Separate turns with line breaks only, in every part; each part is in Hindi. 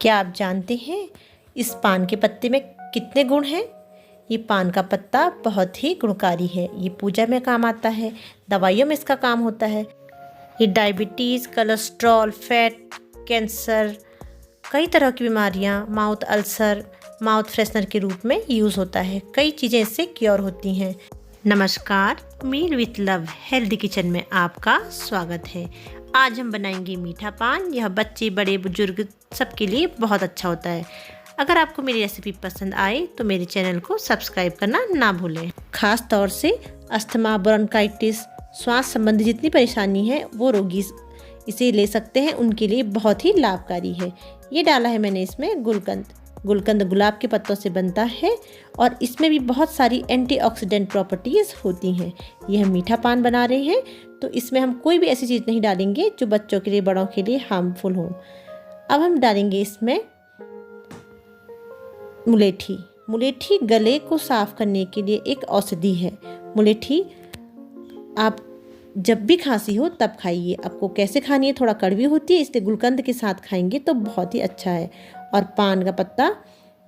क्या आप जानते हैं इस पान के पत्ते में कितने गुण हैं? ये पान का पत्ता बहुत ही गुणकारी है। ये पूजा में काम आता है, दवाइयों में इसका काम होता है। ये डायबिटीज़, कोलेस्ट्रॉल, फैट, कैंसर, कई तरह की बीमारियां, माउथ अल्सर, माउथ फ्रेशनर के रूप में यूज़ होता है। कई चीज़ें इससे क्योर होती हैं। नमस्कार, मील विथ लव हेल्दी किचन में आपका स्वागत है। आज हम बनाएंगे मीठा पान। यह बच्चे, बड़े, बुजुर्ग सबके लिए बहुत अच्छा होता है। अगर आपको मेरी रेसिपी पसंद आए तो मेरे चैनल को सब्सक्राइब करना ना भूलें। खास तौर से अस्थमा, ब्रोंकाइटिस, श्वास संबंधी जितनी परेशानी है वो रोगी इसे ले सकते हैं, उनके लिए बहुत ही लाभकारी है। ये डाला है मैंने इसमें गुलकंद गुलाब के पत्तों से बनता है और इसमें भी बहुत सारी एंटीऑक्सीडेंट प्रॉपर्टीज़ होती हैं। ये हम मीठा पान बना रहे हैं तो इसमें हम कोई भी ऐसी चीज़ नहीं डालेंगे जो बच्चों के लिए, बड़ों के लिए हार्मफुल हो। अब हम डालेंगे इसमें मुलेठी। मुलेठी गले को साफ करने के लिए एक औषधि है। मुलेठी आप जब भी खांसी हो तब खाइए। आपको कैसे खानी है, थोड़ा कड़वी होती है, इसलिए गुलकंद के साथ खाएंगे तो बहुत ही अच्छा है। और पान का पत्ता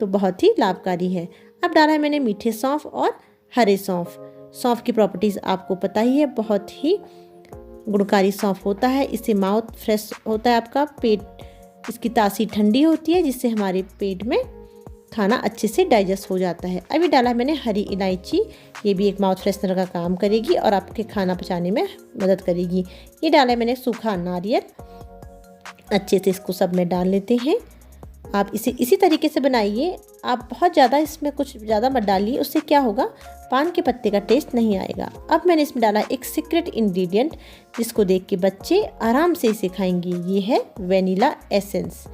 तो बहुत ही लाभकारी है। अब डाला है मैंने मीठे सौंफ और हरे सौंफ। सौंफ की प्रॉपर्टीज़ आपको पता ही है, बहुत ही गुणकारी सौंफ होता है। इससे माउथ फ्रेश होता है, आपका पेट, इसकी तासीर ठंडी होती है जिससे हमारे पेट में खाना अच्छे से डाइजेस्ट हो जाता है। अभी डाला है मैंने हरी इलायची। ये भी एक माउथ फ्रेशनर का काम करेगी और आपके खाना पचाने में मदद करेगी। ये डाला है मैंने सूखा नारियल। अच्छे से इसको सब में डाल लेते हैं। आप इसे इसी तरीके से बनाइए। आप बहुत ज़्यादा इसमें कुछ ज़्यादा मत डालिए, उससे क्या होगा, पान के पत्ते का टेस्ट नहीं आएगा। अब मैंने इसमें डाला एक सीक्रेट इंग्रेडिएंट जिसको देख के बच्चे आराम से इसे खाएंगे। ये है वेनिला एसेंस।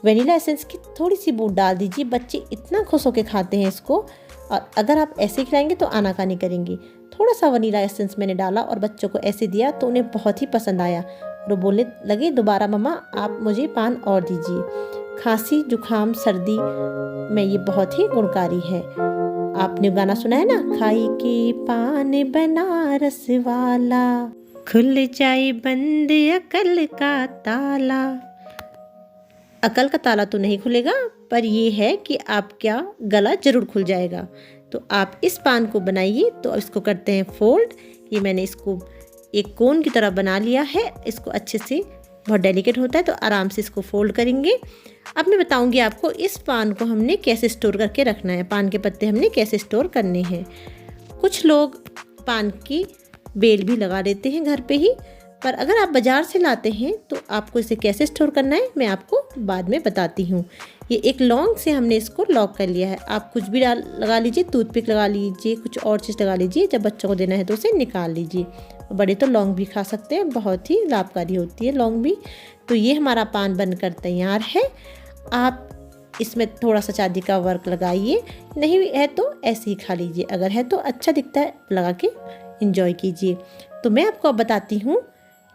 वेनिला एसेंस की थोड़ी सी बूंद डाल दीजिए। बच्चे इतना खुश होकर खाते हैं इसको, और अगर आप ऐसे खिलाएंगे तो आनाकानी करेंगे। थोड़ा सा वनीला एसेंस मैंने डाला और बच्चों को ऐसे दिया तो उन्हें बहुत ही पसंद आया। वो बोलने लगे, दोबारा मम्मा आप मुझे पान और दीजिए। खांसी, जुकाम, सर्दी में ये बहुत ही गुणकारी है। आपने गाना सुना है ना, खाई के पान बनारस वाला, खुल जाए बंद अकल का ताला। अकल का ताला तो नहीं खुलेगा, पर ये है कि आपका गला जरूर खुल जाएगा। तो आप इस पान को बनाइए। तो इसको करते हैं फोल्ड। ये मैंने इसको एक कोन की तरह बना लिया है। इसको अच्छे से, बहुत डेलिकेट होता है तो आराम से इसको फोल्ड करेंगे। अब मैं बताऊंगी आपको इस पान को हमने कैसे स्टोर करके रखना है। पान के पत्ते हमने कैसे स्टोर करने हैं। कुछ लोग पान की बेल भी लगा देते हैं घर पे ही, पर अगर आप बाज़ार से लाते हैं तो आपको इसे कैसे स्टोर करना है मैं आपको बाद में बताती हूँ। ये एक लौंग से हमने इसको लॉक कर लिया है। आप कुछ भी लगा लीजिए, टूथपिक लगा लीजिए, कुछ और चीज़ लगा लीजिए। जब बच्चों को देना है तो उसे निकाल लीजिए। बड़े तो लौंग भी खा सकते हैं, बहुत ही लाभकारी होती है लौंग भी। तो ये हमारा पान बनकर तैयार है। आप इसमें थोड़ा सा चांदी का वर्क लगाइए, नहीं है तो ऐसे ही खा लीजिए। अगर है तो अच्छा दिखता है, लगा के एंजॉय कीजिए। तो मैं आपको अब बताती हूँ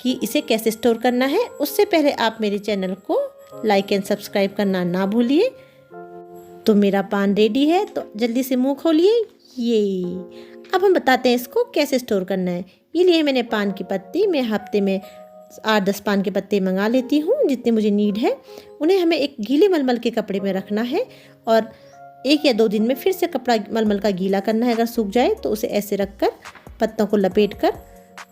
कि इसे कैसे स्टोर करना है। उससे पहले आप मेरे चैनल को लाइक एंड सब्सक्राइब करना ना भूलिए। तो मेरा पान रेडी है, तो जल्दी से मुंह खोलिए। ये अब हम बताते हैं इसको कैसे स्टोर करना है। ये लिए मैंने पान की पत्ती। मैं हफ्ते में 8-10 पान के पत्ते मंगा लेती हूँ, जितने मुझे नीड है। उन्हें हमें एक गीले मलमल के कपड़े में रखना है और 1 या 2 दिन में फिर से कपड़ा मलमल का गीला करना है। अगर सूख जाए तो उसे ऐसे रखकर, पत्तों को लपेट कर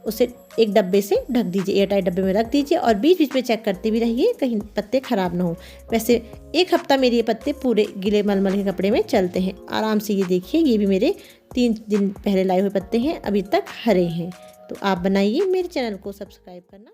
उसे एक डब्बे से ढक दीजिए, एयरटाइट डब्बे में रख दीजिए। और बीच बीच में चेक करते भी रहिए कहीं पत्ते ख़राब ना हो। वैसे 1 हफ्ता मेरे ये पत्ते पूरे गीले मलमल के कपड़े में चलते हैं आराम से। ये देखिए, ये भी मेरे 3 दिन पहले लाए हुए पत्ते हैं, अभी तक हरे हैं। तो आप बनाइए। मेरे चैनल को सब्सक्राइब करना